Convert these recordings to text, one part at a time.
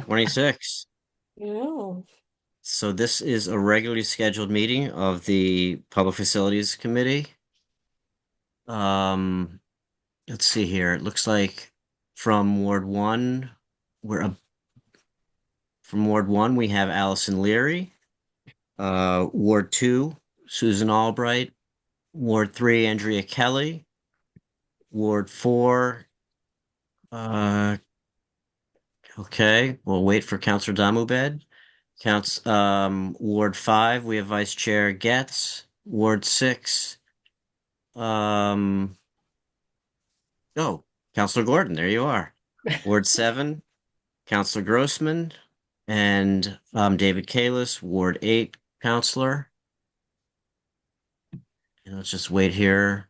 26. No. So this is a regularly scheduled meeting of the Public Facilities Committee. Um, let's see here. It looks like from Ward 1, we're up from Ward 1 we have Allison Leary. Ward 2, Susan Albright. Ward 3, Andrea Kelly. Ward 4, uh, okay, we'll wait for Councilor Damubed. Ward 5, we have Vice Chair Getz. Ward 6, um, oh, Councilor Gordon, there you are. Ward 7, Councilor Grossman, and David Kalis, Ward 8, Councilor. And let's just wait here.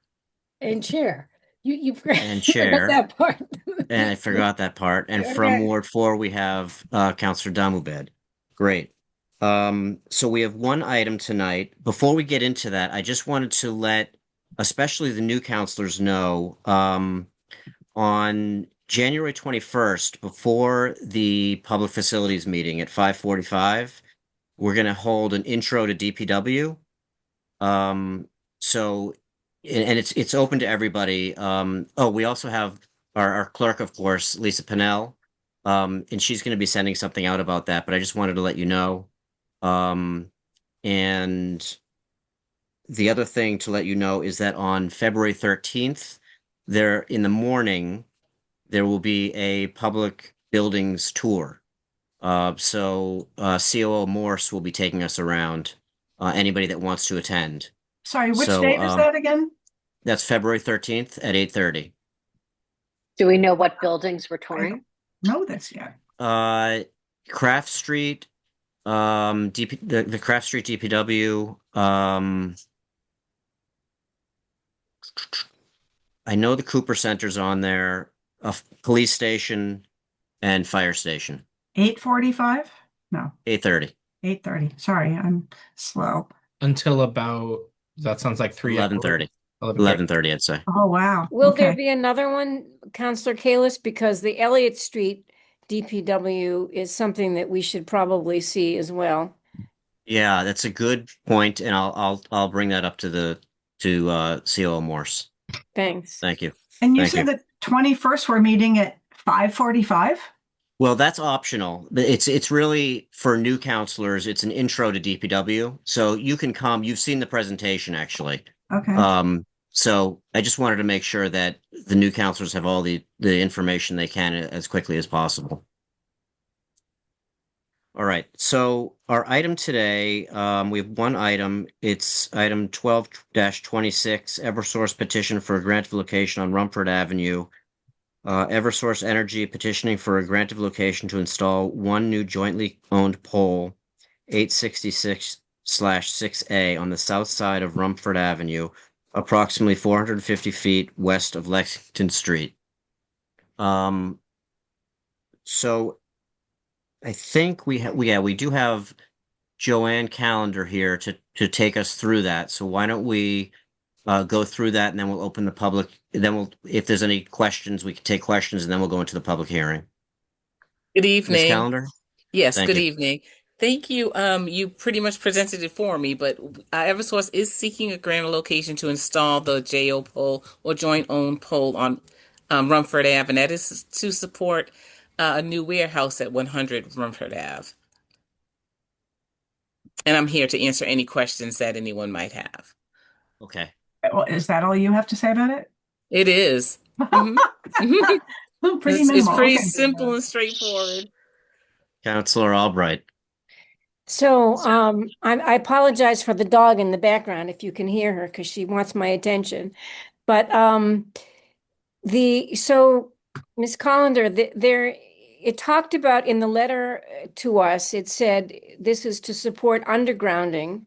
And chair. You forgot, And forgot Chair, that part. and I forgot that part. And from Okay. Ward 4, we have Councilor Damubed. Great. So we have one item tonight. Before we get into that, I just wanted to let especially the new councilors know on January 21st, before the public facilities meeting at 5:45, we're going to hold an intro to DPW. Um, so, and it's open to everybody. Oh, we also have our clerk, of course, Lisa Pinnell, and she's going to be sending something out about that. But I just wanted to let you know. Um, and the other thing to let you know is that on February 13th, there in the morning, there will be a public buildings tour. So COO Morse will be taking us around, anybody that wants to attend. Sorry, which So date is that again? that's February 13th at 8:30. Do we know what buildings we're I don't touring? know this yet. Craft Street, the Craft Street DPW. I know the Cooper Center's on there, a police station and fire station. 8:45? No, 8:30, 8:30. Sorry, I'm slow. Until about, that sounds like 3 hours. 11:30, 11:30. 11:30, I'd say. Oh, wow. Will there Okay. be another one, Counselor Kalis? Because the Elliott Street DPW is something that we should probably see as well. Yeah, that's a good point, and I'll bring that up to COO Morse. Thanks. Thank you. And you Thank said you. the 21st we're meeting at 5:45? Well, that's optional. It's really for new counselors. It's an intro to DPW, so you can come. You've seen the presentation actually. Okay. So I just wanted to make sure that the new counselors have all the information they can as quickly as possible. All right. So our item today, we have one item. It's item 12-26, Eversource petition for a grant of location on Rumford Avenue. Eversource Energy petitioning for a grant of location to install one new jointly owned pole, 866/6A on the south side of Rumford Avenue, approximately 450 feet west of Lexington Street. So I think we do have Joanne Calendar here to take us through that. So why don't we go through that and then we'll open the public. Then if there's any questions, we can take questions and then we'll go into the public hearing. Good Ms. evening. Calendar? Yes, Thank good you. evening. Thank you. You pretty much presented it for me, but Eversource is seeking a grant of location to install the JO pole or joint owned pole on Rumford Ave, and that is to support a new warehouse at 100 Rumford Ave. And I'm here to answer any questions that anyone might have. Okay. Well, is that all you have to say about it? It is. Mhm. Pretty It's minimal. pretty Okay. simple and straightforward. Councilor Albright. So I apologize for the dog in the background if you can hear her because she wants my attention. But so Ms. Collender, there it talked about in the letter to us, it said this is to support undergrounding,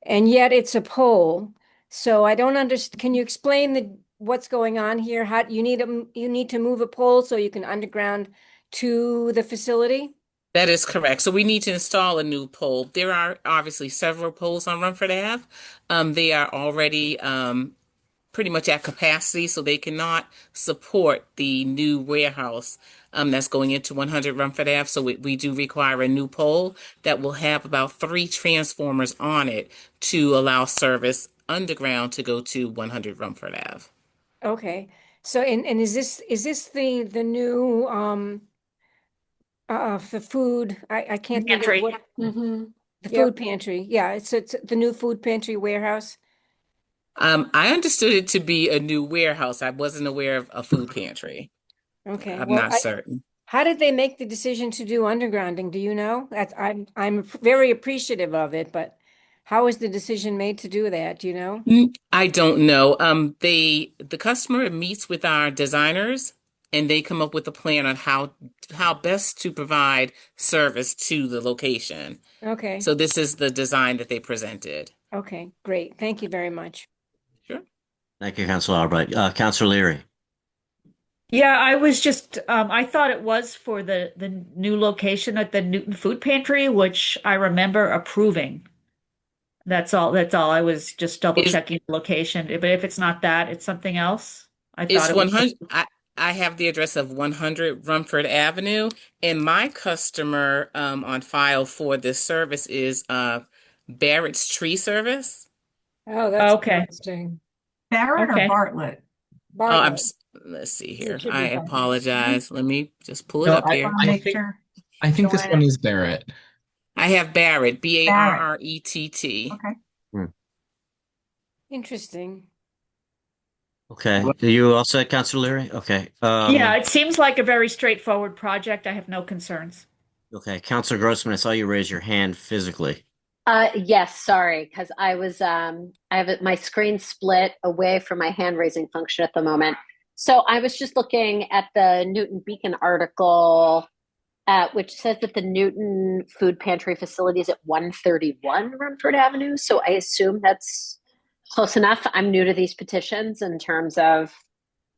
and yet it's a pole. So I don't understand. Can you explain what's going on here? How you need to move a pole so you can underground to the facility? That is correct. So we need to install a new pole. There are obviously several poles on Rumford Ave. They are already pretty much at capacity, so they cannot support the new warehouse that's going into 100 Rumford Ave. So we do require a new pole that will have about 3 transformers on it to allow service underground to go to 100 Rumford Ave. Okay. So and is this the new the food, I can't think of Pantry. what Mm-hmm. the Yep. food pantry. Yeah, it's the new food pantry warehouse. I understood it to be a new warehouse. I wasn't aware of a food pantry. Okay. I'm Well, not certain. how did they make the decision to do undergrounding? Do you know? That's I'm very appreciative of it, but how was the decision made to do that? Do you know? I don't know. The customer meets with our designers and they come up with a plan on how best to provide service to the location. Okay. So this is the design that they presented. Okay, great. Thank you very much. Sure. Thank you, Councilor Albright. Councilor Leary. Yeah, I was just I thought it was for the new location at the Newton Food Pantry, which I remember approving. That's all. I was just double Is checking the location. But if it's not that, it's something else. I thought it's it was 100 I have the address of 100 Rumford Avenue, and my customer on file for this service is Barrett's Tree Service. Oh, that's okay. interesting. Barrett or Okay. Bartlett? Oh, I'm Bartlett. let's see It here. should be I Bartlett. apologize. Let me just pull it No, up I here. want to make think sure. I think this one Joanna. is Barrett. I have Barrett, Barrett. Okay. Interesting. Okay. Are you all set, Councilor Leary? Okay. Yeah, it seems like a very straightforward project. I have no concerns. Okay. Councilor Grossman, I saw you raise your hand physically. Yes, sorry, because I have my screen split away from my hand raising function at the moment. So I was just looking at the Newton Beacon article, which says that the Newton Food Pantry facility is at 131 Rumford Avenue. So I assume that's close enough. I'm new to these petitions in terms of,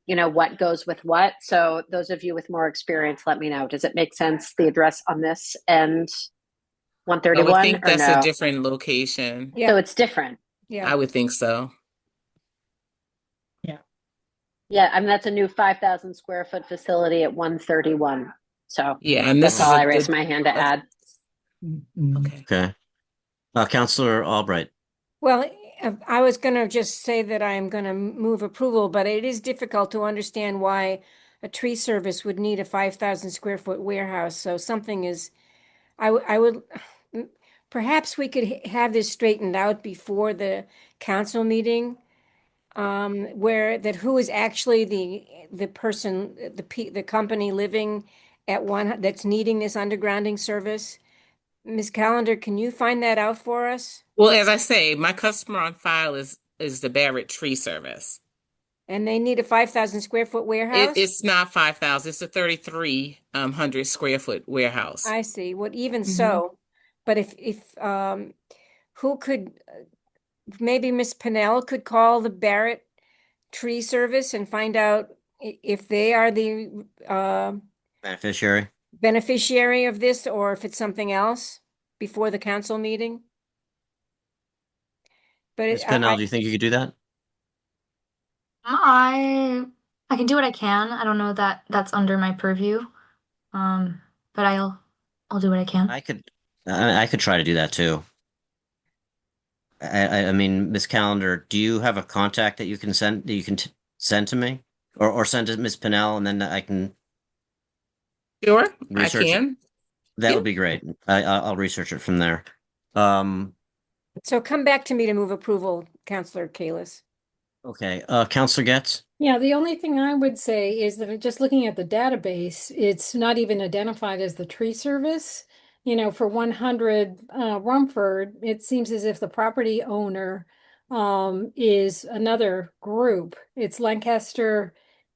what goes with what. So those of you with more experience, let me know. Does it make sense, the address on this and I would 131 think or that's a no? different location. Yeah. So it's different. Yeah. I would think so. Yeah, I mean, that's a new 5,000 square foot facility at 131. So Yeah, and this that's is all a I raised the my hand to add. okay. Okay. Councilor Albright. Well, I was going to just say that I'm going to move approval, but it is difficult to understand why a tree service would need a 5,000 square foot warehouse. So something is, I would, perhaps we could have this straightened out before the council meeting, where that who is actually the person, the company living at one that's needing this undergrounding service. Ms. Callender, can you find that out for us? Well, as I say, my customer on file is the Barrett Tree Service. And they need a 5,000 square foot warehouse? It's not 5,000. It's a 3,300 square foot warehouse. I see. Well, even Mhm. so, but if who could, maybe Miss Pennell could call the Barrett Tree Service and find out if they are the Beneficiary. beneficiary of this or if it's something else before the council meeting? But Ms. Pennell, do you think you could do that? I can do what I can. I don't know that that's under my purview. But I'll do what I can. I could try to do that too. I mean, Ms. Callender, do you have a contact that you can send to me, or send to Ms. Pennell, and then I can Sure, I research it? can. That Yeah. would be great. I'll research it from there. Um, So come back to me to move approval, Councillor Kalis. okay. Councilor Getz. Yeah, the only thing I would say is that just looking at the database, it's not even identified as the tree service. You know, for 100 Rumford, it seems as if the property owner is another group. It's Lancaster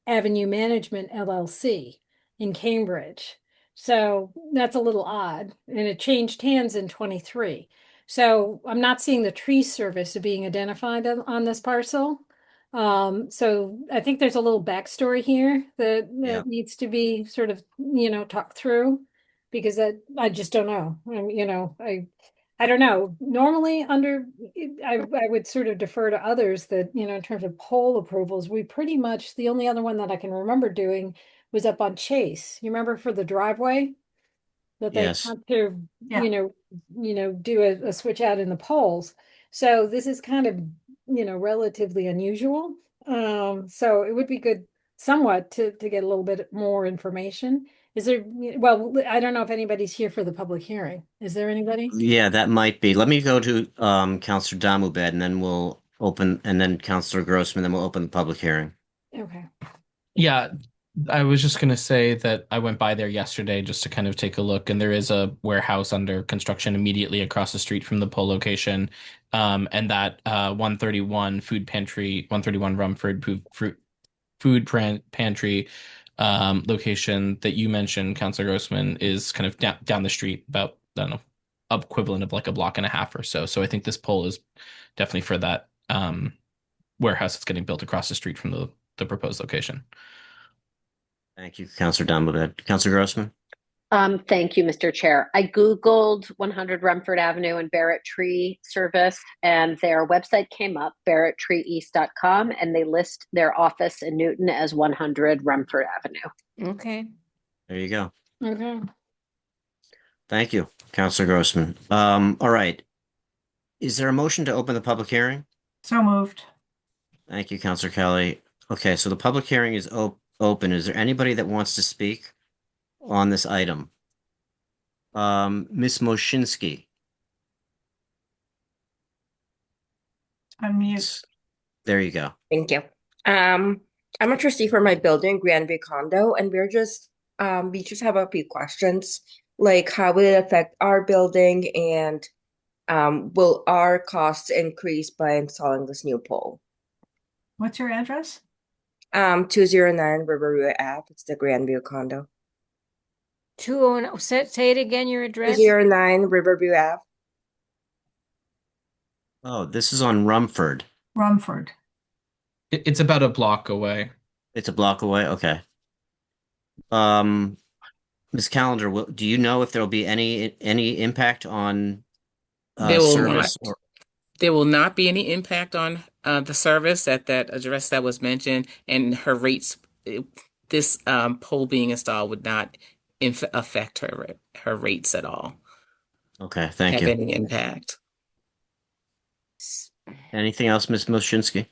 Avenue Management LLC in Cambridge. So that's a little odd, and it changed hands in 23. So I'm not seeing the tree service being identified on this parcel. So I think there's a little backstory here that Yeah. needs to be sort of, talked through because I just don't know. I don't know. Normally I would sort of defer to others that, in terms of poll approvals, we pretty much, the only other one that I can remember doing was up on Chase. You remember for the driveway that they Yes. had to, Yeah. do a switch out in the polls. So this is kind of, relatively unusual. So it would be good somewhat to get a little bit more information. Is there, well, I don't know if anybody's here for the public hearing. Is there anybody? Yeah, that might be. Let me go to Counselor Damubed, and then we'll open, and then Counselor Grossman, then we'll open the public hearing. Okay. Yeah, I was just going to say that I went by there yesterday just to kind of take a look, and there is a warehouse under construction immediately across the street from the poll location. And that 131 food pantry, 131 Rumford food pantry location that you mentioned, Councilor Grossman, is kind of down the street, about, I don't know, equivalent of like a block and a half or so. So I think this poll is definitely for that warehouse that's getting built across the street from the proposed location. Thank you, Counselor Damubed. Counselor Grossman? Thank you, Mr. Chair. I Googled 100 Rumford Avenue and Barrett Tree Service, and their website came up, barretttreeeast.com, and they list their office in Newton as 100 Rumford Avenue. Okay. There you go. Okay. Thank you, Counselor Grossman. All right. Is there a motion to open the public hearing? So moved. Thank you, Counselor Kelly. Okay, so the public hearing is open. Is there anybody that wants to speak on this item? Ms. Moshinsky. Unmute. There you go. Thank you. I'm a trustee for my building, Grandview Condo, and we just have a few questions, like how will it affect our building, and will our costs increase by installing this new pole? What's your address? 209 Riverview Ave. It's the Grandview Condo. 209, say it again, your address? 209 Riverview Ave. Oh, this is on Rumford. Rumford. It's about a block away. It's a block away? Okay. Ms. Callender, do you know if there'll be any impact on There will service? not. There will not be any impact on the service at that address that was mentioned, and her rates. This pole being installed would not affect her rates at all. Okay, thank Have you. any impact? Anything else, Ms. Moshinsky?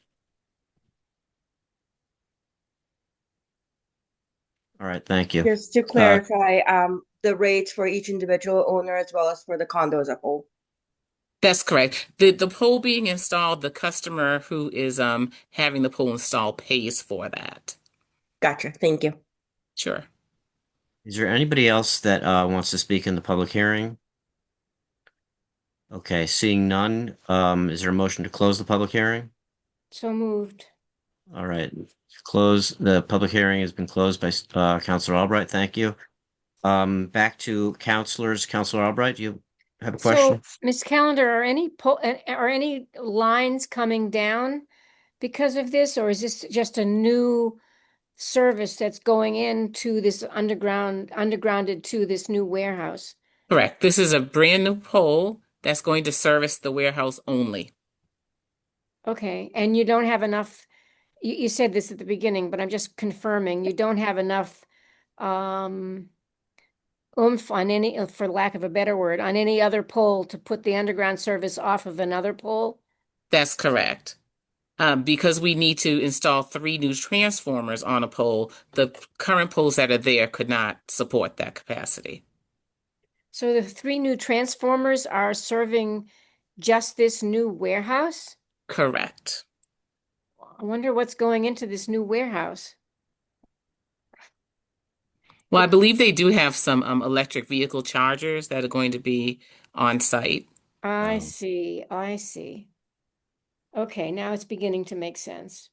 All right, thank you. Just to clarify, the rates for each individual owner as well as for the condo as a whole. That's correct. The pole being installed, the customer who is having the pole installed pays for that. Gotcha. Thank you. Sure. Is there anybody else that wants to speak in the public hearing? Okay, seeing none, is there a motion to close the public hearing? So moved. All right, the public hearing has been closed by Counselor Albright. Thank you. Back to counselors. Counselor Albright, do you have a question? So, Ms. Callender, are any lines coming down because of this, or is this just a new service that's going into this undergrounded to this new warehouse? Correct. This is a brand new pole that's going to service the warehouse only. Okay, and you don't have enough, you said this at the beginning, but I'm just confirming, you don't have enough oomph on any, for lack of a better word, on any other pole to put the underground service off of another pole? That's correct. Because we need to install 3 new transformers on a pole, the current poles that are there could not support that capacity. So the 3 new transformers are serving just this new warehouse? Correct. I wonder what's going into this new warehouse. Well, I believe they do have some electric vehicle chargers that are going to be on site. I see. Okay, now it's beginning to make sense.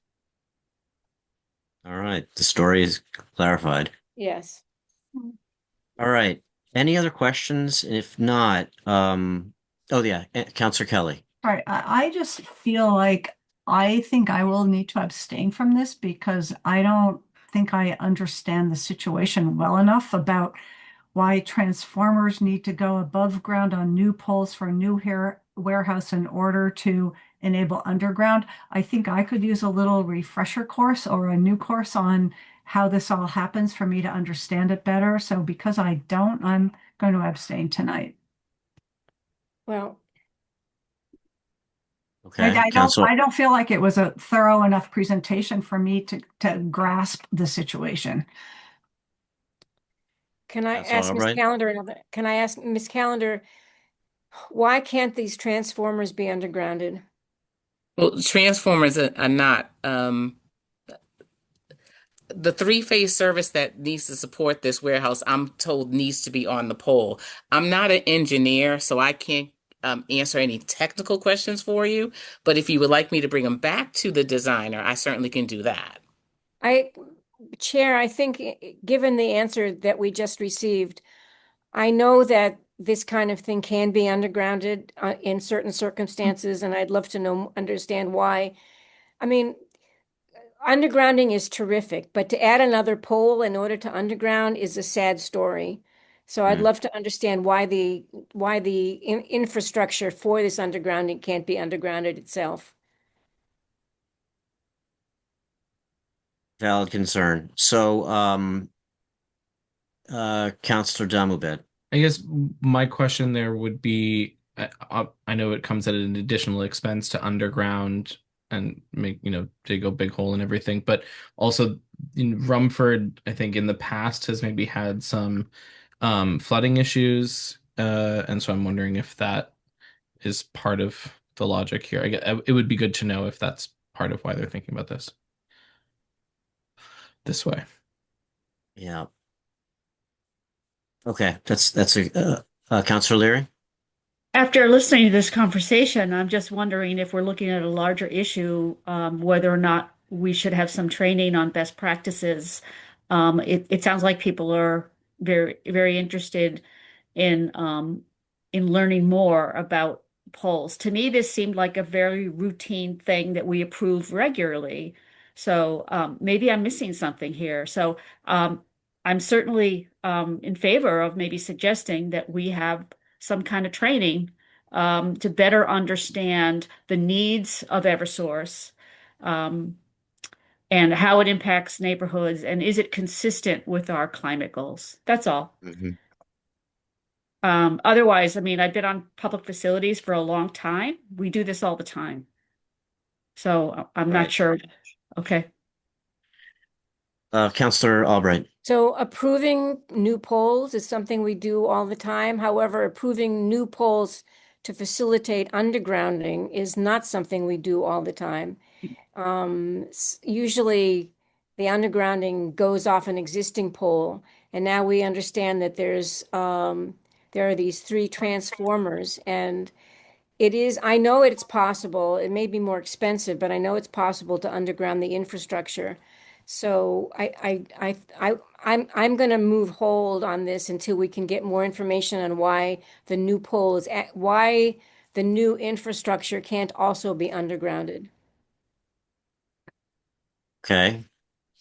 All right, the story is clarified. Yes. All right, any other questions? And if not, oh yeah, Counselor Kelly. All right. I just feel like I think I will need to abstain from this because I don't think I understand the situation well enough about why transformers need to go above ground on new poles for a new warehouse in order to enable underground. I think I could use a little refresher course or a new course on how this all happens for me to understand it better. So because I don't, I'm going to abstain tonight. Well, Okay, I don't feel like it was a thorough enough presentation for me to grasp the situation. can I Councilor ask Ms. Albright? Can I ask Ms. Callender, why can't these transformers be undergrounded? Well, transformers are not the three-phase service that needs to support this warehouse, I'm told needs to be on the pole. I'm not an engineer, so I can't answer any technical questions for you. But if you would like me to bring them back to the designer, I certainly can do that. Chair, I think given the answer that we just received, I know that this kind of thing can be undergrounded in certain circumstances, and I'd love to understand why. I mean, undergrounding is terrific, but to add another pole in order to underground is a sad story. So I'd love to understand why the infrastructure for this undergrounding can't be undergrounded itself. Valid concern. So, Councilor Damubed. I guess my question there would be, I know it comes at an additional expense to underground and make, dig a big hole and everything, but also in Rumford, I think in the past has maybe had some flooding issues. And so I'm wondering if that is part of the logic here. It would be good to know if that's part of why they're thinking about this way. Yeah. Okay, that's a Councilor Leary. After listening to this conversation, I'm just wondering if we're looking at a larger issue, whether or not we should have some training on best practices. It sounds like people are very, very interested in learning more about polls. To me, this seemed like a very routine thing that we approve regularly. So maybe I'm missing something here. So I'm certainly in favor of maybe suggesting that we have some kind of training to better understand the needs of Eversource and how it impacts neighborhoods, and is it consistent with our climate goals? That's all. Otherwise, I mean, I've been on public facilities for a long time. We do this all the time. So I'm not sure. Okay. Councilor Albright. So approving new polls is something we do all the time. However, approving new polls to facilitate undergrounding is not something we do all the time. Usually the undergrounding goes off an existing pole, and now we understand that there are these 3 transformers, and I know it's possible. It may be more expensive, but I know it's possible to underground the infrastructure. So I'm going to move hold on this until we can get more information on why the new infrastructure can't also be undergrounded. Okay.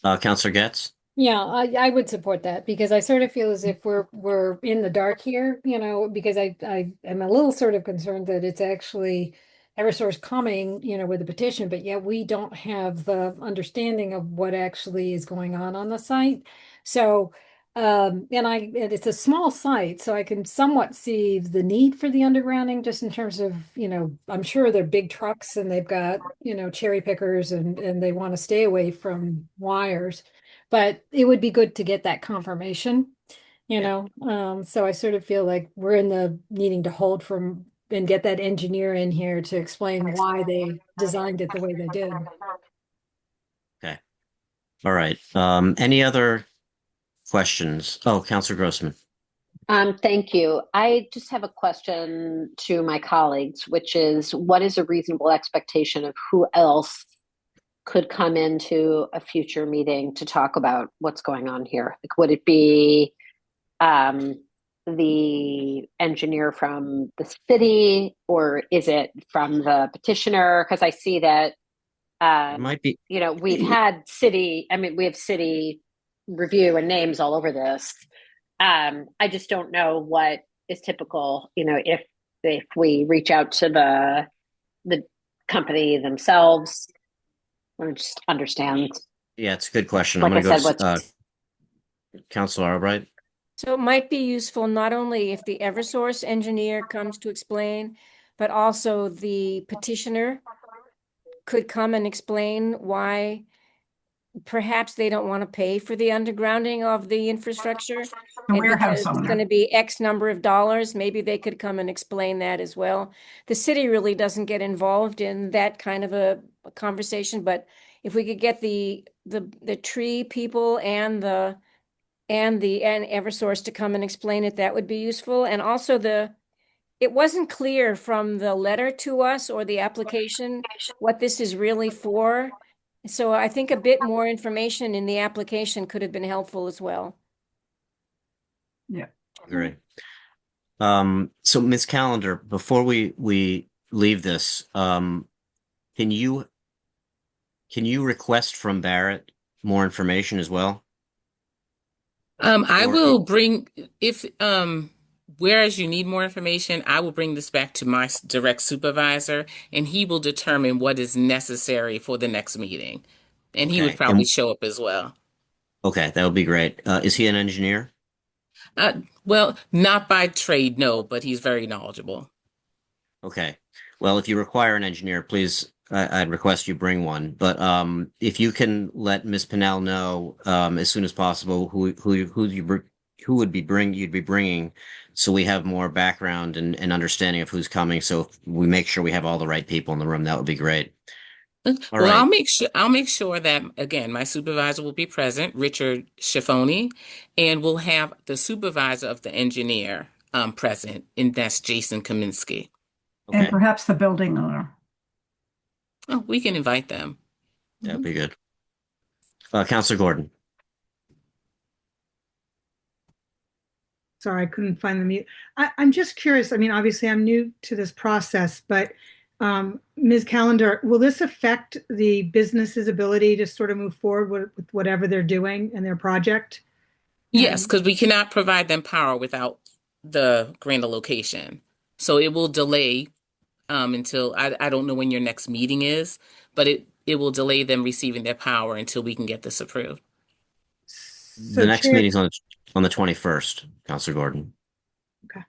Councilor Getz. Yeah, I would support that because I sort of feel as if we're in the dark here, because I am a little sort of concerned that it's actually Eversource coming, with a petition, but yet we don't have the understanding of what actually is going on the site. So, and it's a small site, so I can somewhat see the need for the undergrounding just in terms of, I'm sure they're big trucks and they've got, cherry pickers and they want to stay away from wires. But it would be good to get that confirmation, so I sort of feel like we're in the needing to hold and get that engineer in here to explain why they designed it the way they did. Okay. All right. Any other questions? Oh, Councilor Grossman. Thank you. I just have a question to my colleagues, which is, what is a reasonable expectation of who else could come into a future meeting to talk about what's going on here? Like, would it be the engineer from the city, or is it from the petitioner? Because I see that It might be. we've had city, we have city review and names all over this. I just don't know what is typical, if we reach out to the company themselves, or just understand, Yeah, it's a good question. I'm like I going to said, go to Councilor Albright. So it might be useful not only if the Eversource engineer comes to explain, but also the petitioner could come and explain why perhaps they don't want to pay for the undergrounding of the infrastructure. The And warehouse because it's going owner. to be X number of dollars, maybe they could come and explain that as well. The city really doesn't get involved in that kind of a conversation, but if we could get the tree people and Eversource to come and explain it, that would be useful. And also it wasn't clear from the letter to us or the application what this is really for. So I think a bit more information in the application could have been helpful as well. Yeah. Great. So Ms. Callender, before we leave this, can you request from Barrett more information as well? I Or- will bring, if whereas you need more information, I will bring this back to my direct supervisor, and he will determine what is necessary for the next meeting. And he Okay, would probably and- show up as well. Okay, that would be great. Is he an engineer? Well, not by trade, no, but he's very knowledgeable. Okay. Well, if you require an engineer, please, I'd request you bring one. But if you can let Ms. Pinnell know as soon as possible who would be you'd be bringing, so we have more background and understanding of who's coming. So if we make sure we have all the right people in the room, that would be great. All Well, right. I'll make sure that again, my supervisor will be present, Richard Schiffoni, and we'll have the supervisor of the engineer present, and that's Jason Kaminsky. And Okay, perhaps the building owner. Oh, we can invite them. that would be good. Councilor Gordon. Sorry, I couldn't find the mute. I'm just curious. I mean, obviously, I'm new to this process, but Ms. Callender, will this affect the business's ability to sort of move forward with whatever they're doing in their project? Yes, because we cannot provide them power without the grander location. So it will delay until I don't know when your next meeting is, but it will delay them receiving their power until we can get this approved. So The next Chair- meeting's on the 21st, Councilor Gordon. Okay.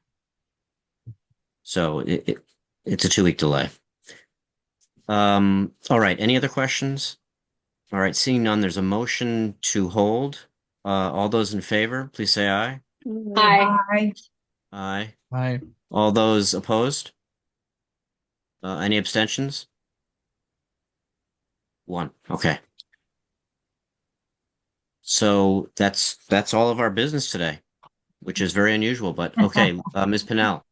So it's a 2-week delay. All right. Any other questions? All right. Seeing none, there's a motion to hold. All those in favor, please say aye. Aye. Aye. Hi. All those opposed? Any abstentions? 1. Okay. So that's all of our business today, which is very unusual, but okay. Ms. Pinnell.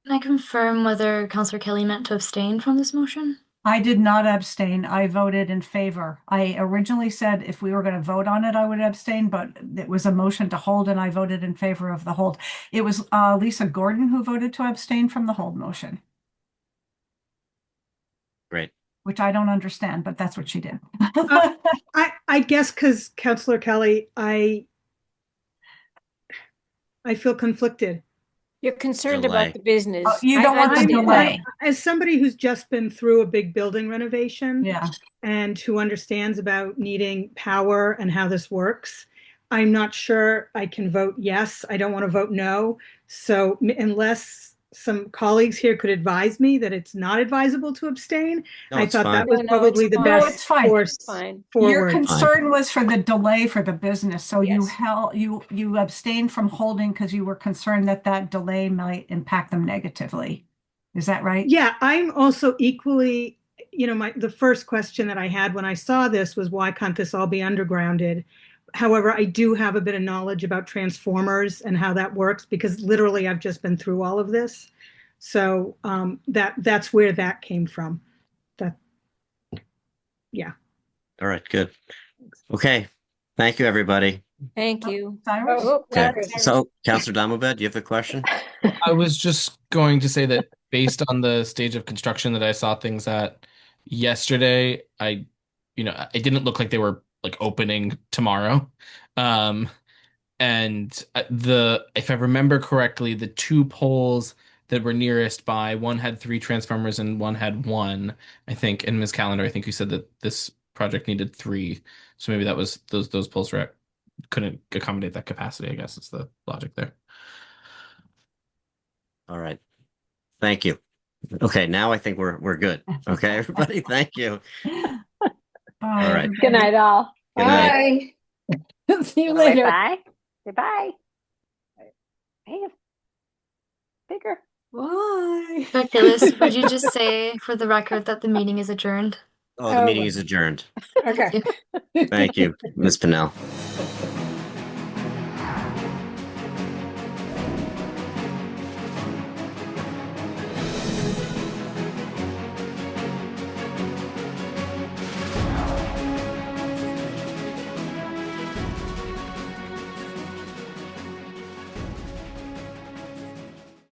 Can I confirm whether Councillor Kelly meant to abstain from this motion? I did not abstain. I voted in favor. I originally said if we were going to vote on it, I would abstain, but it was a motion to hold and I voted in favor of the hold. It was Lisa Gordon who voted to abstain from the hold motion, Great. which I don't understand, but that's what she did. I guess because Councillor Kelly, I feel conflicted. You're concerned Delay. about the business. You don't I want the understand delay. As somebody who's just been through a big building renovation, Yeah. and who understands about needing power and how this works, I'm not sure I can vote yes. I don't want to vote no. So unless some colleagues here could advise me that it's not advisable to abstain, No, I it's thought fine. that was No, probably it's the fine. No, best it's fine. course It's fine. Your forward. concern was for the delay for the business, so you Yes. held you abstained from holding because you were concerned that that delay might impact them negatively. Is that right? Yeah, I'm also equally, the first question that I had when I saw this was, why can't this all be undergrounded? However, I do have a bit of knowledge about transformers and how that works because literally I've just been through all of this. So that's where that came from. All right. Good. Okay. Thank you, everybody. Thank you. Cyrus? Oh, Okay. that's- So, Councilor Damobed, do you have a question? I was just going to say that based on the stage of construction that I saw things at yesterday, it didn't look like they were like opening tomorrow. And if I remember correctly, the two poles that were nearest by, one had 3 transformers and one had 1, I think. And Ms. Callender, I think you said that this project needed 3. So maybe that was those poles couldn't accommodate that capacity, I guess is the logic there. All right. Thank you. Okay, now I think we're good. Okay, everybody, thank you. Bye, All right. Good night, all. Good night. Bye. See you Wait, later. bye. Goodbye. Hey, bigger. Bye. Phyllis, would you just say for the record that the meeting is adjourned? Oh, the meeting is adjourned. Okay. Thank you, Ms. Pinnell.